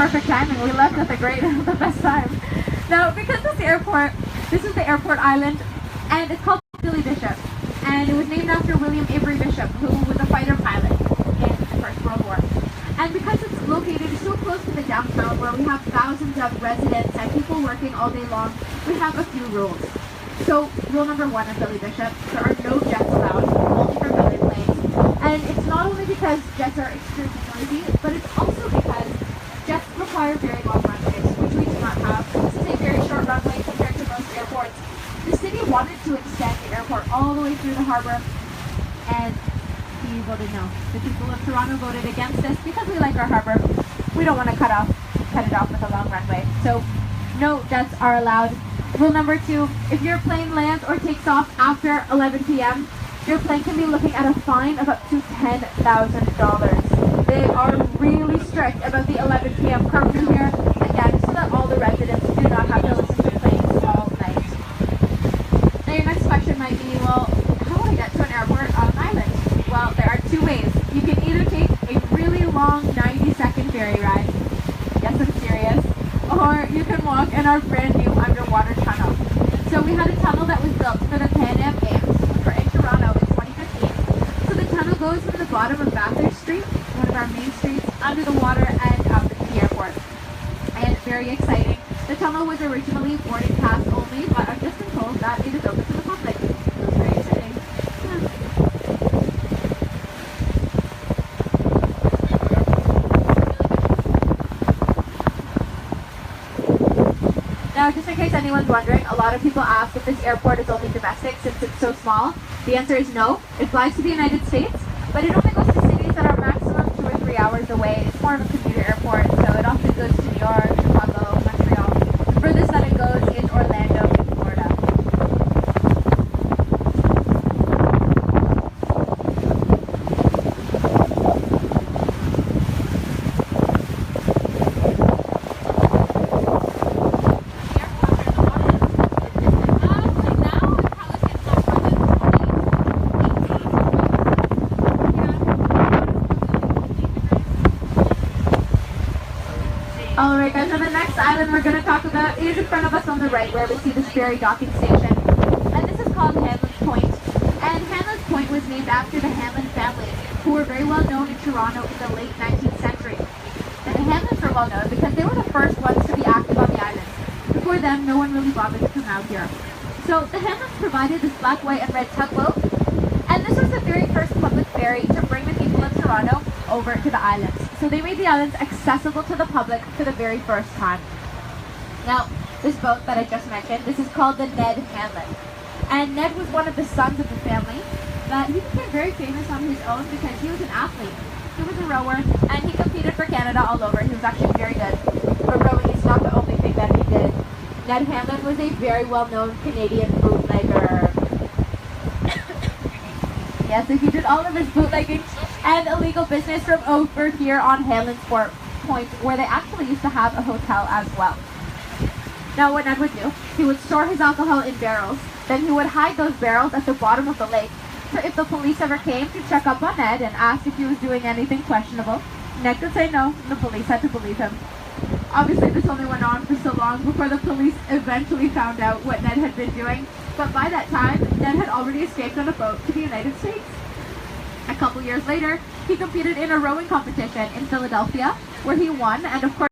perfect timing. We left at the best time. Now, because this is the airport island, and it's called Billy Bishop, and it was named after William Avery Bishop, who was a fighter pilot in the First World War. And because it's located so close to the downtown, where we have thousands of residents and people working all day long, we have a few rules. So, rule number 1 at Billy Bishop, there are no jets allowed, only for belly planes. And it's not only because jets are extremely noisy, but it's also because jets require very long runways, which we do not have. This is a very short runway compared to most airports. The city wanted to extend the airport all the way through the harbor, and he voted no. The people of Toronto voted against this because we like our harbor. We don't want to cut it off with a long runway. So no jets are allowed. Rule number 2, if your plane lands or takes off after 11 p.m., your plane can be looking at a fine of up to $10,000. They are really strict about the 11 p.m. curfew here, again, so that all the residents do not have to listen to planes all night. Now your next question might be, well, how do I get to an airport on an island? Well, there are 2 ways. You can either take a really long 90-second ferry ride. Yes, I'm serious. Or you can walk in our brand new underwater tunnel. So we had a tunnel that was built for the Pan Am Games in Toronto in 2015. So the tunnel goes from the bottom of Bathurst Street, one of our main streets, under the water and up to the airport. And very exciting. The tunnel was originally boarding pass only, but I've just been told that it is open to the public. So it's very exciting. Now, just in case anyone's wondering, a lot of people ask if this airport is only domestic since it's so small. The answer is no. It flies to the United States, but it only goes to cities that are maximum 2 or 3 hours away. It's more of a commuter airport, so it often goes to New York, Chicago, Montreal. The furthest that it goes is Orlando in Florida. Alright guys, so the next island we're going to talk about is in front of us on the right, where we see this ferry docking station. And this is called Hanlon's Point. And Hanlon's Point was named after the Hanlon family, who were very well known in Toronto in the late 19th century. And the Hanlons were well known because they were the first ones to be active on the island. Before them, no one really bothered to come out here. So the Hanlons provided this black, white, and red tugboat. And this was the very first public ferry to bring the people of Toronto over to the islands. So they made the islands accessible to the public for the very first time. Now, this boat that I just mentioned, this is called the Ned Hanlon. And Ned was one of the sons of the family, but he became very famous on his own because he was an athlete. He was a rower, and he competed for Canada all over. He was actually very good. But rowing is not the only thing that he did. Ned Hanlon was a very well-known Canadian bootlegger. Yes, so he did all of his bootlegging and illegal business from over here on Hanlon's Point, where they actually used to have a hotel as well. Now what Ned would do, he would store his alcohol in barrels, then he would hide those barrels at the bottom of the lake, so if the police ever came to check up on Ned and asked if he was doing anything questionable, Ned could say no, and the police had to believe him. Obviously this only went on for so long before the police eventually found out what Ned had been doing, but by that time, Ned had already escaped on a boat to the United States. A couple years later, he competed in a rowing competition in Philadelphia, where he won, and of course